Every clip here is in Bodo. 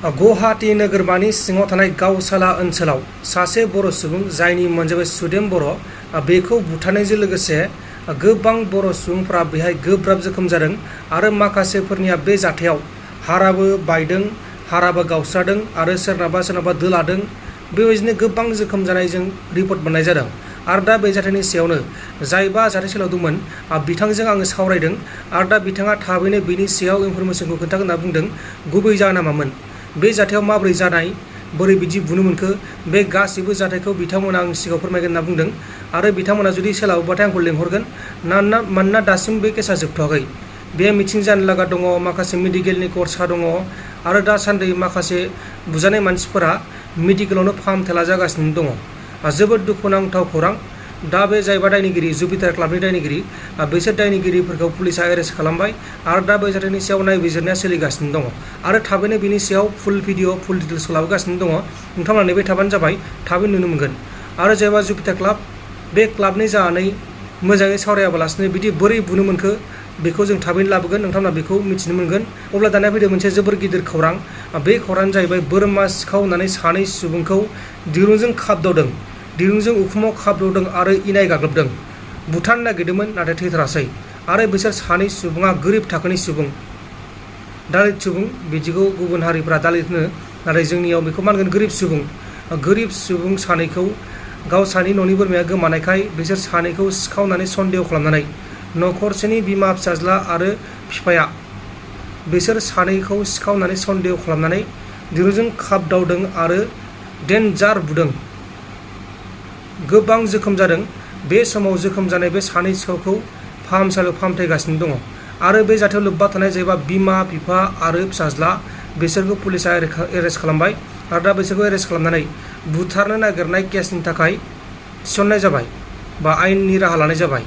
गुवाहाटी नोगोरमानि सिङाव थानाय गावसाला ओनसोलाव सासे बर' सुबुं जायनि मुङानो जाबाय सुदेम बर' बेखौ बुथारनायजों लोगोसे गोबां बर' सुबुंफोरा बेहाय गोब्राब जोखोम जादों आरो माखासेफोरनिया बे जाथायाव हाराबो बायदों, हाराबो गावस्रादों आरो सोरनाबा दोलादों। बेबायदिनो गोबां जोखोम जानायजों रिपर्ट मोननाय जादों। आरो दा बे जाथायनि सायावनो जायबा जाथाय सोलावदोंमोन बिथांजों आङो सावरायदों आरो दा बिथाङा थाबैनो बेनि सायाव इनफरमेसनखौ खोन्थागोन होनना बुंदों। गुबै जाहोना मामोन, बे जाथायाव माबोरै जानाय, बोरै बिदि बुनो मोनखो, बे गासैबो जाथायखौ बिथांमोना आं सिगाङाव फोरमायगोन होनना बुंदों आरो बिथांमोना जुदि सोलाबोबाथाय आंखौ लेंहरगोन। मानोना दासिम बे केसा जोबथ'वाखै। बे मिथिं जानो लागा दङ, माखासे मेडिकेलनि कर्सा दङ आरो दासान्दि माखासे बुजानाय मानसिफोरा मेडिकेलावनो फाहामथाय लाजागासिनो दङ। जोबोद दुखुनांथाव खौरां। दा बे जायबा दायनिगिरि, जुपिटार क्लाबनि दायनिगिरि, बिसोर दायनिगिरिफोरखौ पुलिसा एरेस्ट खालामबाय आरो दा बे जाथायनि सायाव नायबिजिरनाया सोलिगासिनो दङ आरो थाबैनो बिनि सायाव फुल भिडिअ, फुल डिटेल्सखौ लाबोगासिनो दङ। नोंथांमोना नेबाय थाबानो जाबाय, थाबैनो नुनो मोनगोन। आरो जायबा जुपिटार क्लाब, बे क्लाबनि जानानै मोजाङै सावरायाबालासिनो बिदि बोरै बुनो मोनखो बेखौ जों थाबैनो लाबोगोन, नोंथांमोना बेखौ मिथिनो मोनगोन। अब्ला दानिया फैदो मोनसे जोबोर गिदिर खौरां। बे खौराङानो जाहैबाय बोरमा सिखाव होननानै सानै सुबुंखौ दिरुंजों खाबदावदों, दिरुंजों उखुमाव खाबदावदों आरो इनाय गाग्लोबदों। बुथारनो नागिरदोंमोन नाथाय थैथारासै। आरो बिसोर सानै सुबुङा गोरिब थाखोनि सुबुं, दालित सुबुं। बिदिखौ गुबुन हारिफ्रा दालित होनो, नाथाय जोंनियाव बेखौ मा होनगोन, गोरिब सुबुं। गोरिब सुबुं सानैखौ गावसानि न'नि बोरमाया गोमानायखाय बिसोर सानैखौ सिखावनानै सन्देह खालामनानै न'खरसेनि बिमा, फिसाज्ला आरो बिफाया बिसोर सानैखौ सिखावनानै सन्देह खालामनानै दिरुंजों खाबदावदों आरो डेन्जार बुदों। गोबां जोखोम जादों। बे समाव जोखोम जानाय बे सानै सिखावखौ फाहामसालियाव फाहामथायगासिनो दङ आरो बे जाथायाव लोब्बा थानाय जायबा बिमा, बिफा आरो फिसाज्ला बिसोरखौ पुलिसा एरेस्ट खालामबाय आरो दा बिसोरखौ एरेस्ट खालामनानै बुथारनो नागिरनाय केसनि थाखाय थिसननाय जाबाय बा आयेननि राहा लानाय जाबाय।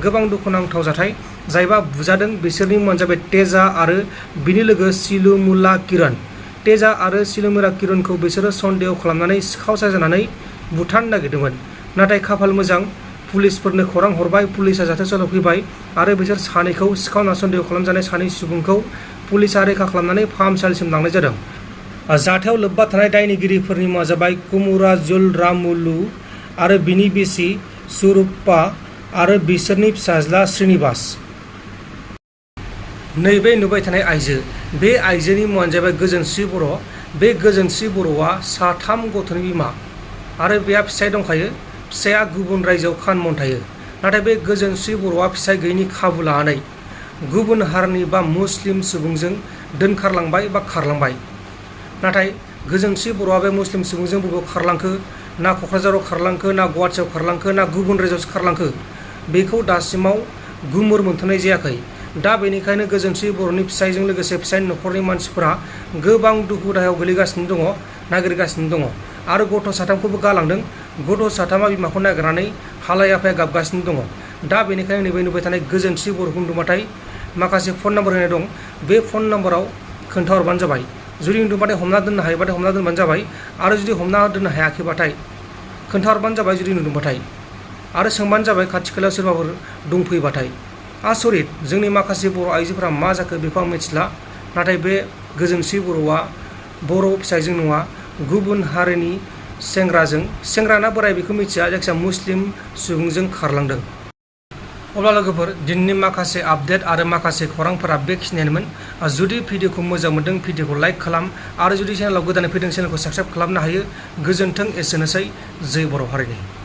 गोबां दुखुनांथाव जाथाय। जायबा बुजादों बिसोरनि मुङानो जाबाय तेजा आरो बिनि लोगो सिलुमुला किरण। तेजा आरो सिलुमुला किरणखौ बिसोरो सन्देह खालामनानै सिखाव साजायनानै बुथारनो नागिरदोंमोन। नाथाय खाफाल मोजां, पुलिसफोरनो खौरां हरबाय, पुलिसा जाथायसालियाव फैबाय आरो बिसोर सानैखौ सिखावना सन्देह खालामजानाय सानै सुबुंखौ पुलिसा रैखा खालामनानै फाहामसालिसिम लांनाय जादों। जाथायाव लोब्बा थानाय दायनिगिरिफोरनि मुङा जाबाय कुमुराजुल रामुलु आरो बिनि बिसि सुरुप्पा आरो बिसोरनि फिसाज्ला श्रीनिवास। नैबे नुबाय थानाय आइजो, बे आइजोनि मुङानो जाबाय गोजोनस्रि बर'। बे गोजोनस्रि बर'आ 3 गथ'नि बिमा आरो बेहा फिसाय दंखायो। फिसाया गुबुन रायजोआव खामानि थायो। नाथाय बे गोजोनस्रि बर'आ फिसाय गैयिनि खाबु लानानै गुबुन हारिनि बा मुस्लिम सुबुंजों दोनखारलांबाय बा खारलांबाय। नाथाय गोजोनस्रि बर'आ बे मुस्लिम सुबुंजों बबेयाव खारलांखो, ना क'क्राझाराव खारलांखो, ना गुवाहाटियाव खारलांखो, ना गुबुन रायजोआवसो खारलांखो, बेखौ दासिमाव गुमुर मोनथ'नाय जायाखै। दा बेनिखायनो गोजोनस्रि बर'नि फिसायजों लोगोसे फिसायनि न'खरनि मानसिफोरा गोबां दुखु दाहायाव गोलैगासिनो दङ, नागिरगासिनो दङ आरो गथ' 3खौबो गालांदों। गथ' 3आ बिमाखौ नागिरनानै हालाय हाफाय गाबगासिनो दङ। दा बेनिखायनो नैबे नुबाय थानाय गोजोनस्रि बर'खौ नुदोंबाथाय माखासे फन नाम्बार होनाय दं, बे फन नाम्बाराव खोन्थाहरबानो जाबाय। जुदि नुदोंबाथाय हमना दोननो हायोबाथाय हमना दोनबानो जाबाय आरो जुदि हमना दोननो हायाखैबाथाय खोन्थाहरबानो जाबाय जुदि नुदोंबाथाय, आरो सोंबानो जाबाय खाथि खालायाव सोरबाफोर दंफैयोबाथाय। आसरित, जोंनि माखासे बर' आइजोफोरा मा जाखो बेखौ आं मिथिला। नाथाय बे गोजोनस्रि बर'आ बर' फिसायजों नङा, गुबुन हारिनि सेंग्राना बोराय बेखौ मिथिया, जायखिजाया मुस्लिम सुबुंजों खारलांदों। अब्ला लोगोफोर, दिनैनि माखासे आपडेट आरो माखासे खौरांफोरा बेखिनियानोमोन। जुदि भिडिअखौ मोजां मोनदों भिडिअखौ लाइक खालाम आरो जुदि चेनेलाव गोदानै फैदों चेनेलखौ साबस्क्राइब खालामनो हायो। गोजोन्थों, एसेनोसै। जै बर' हारिनि।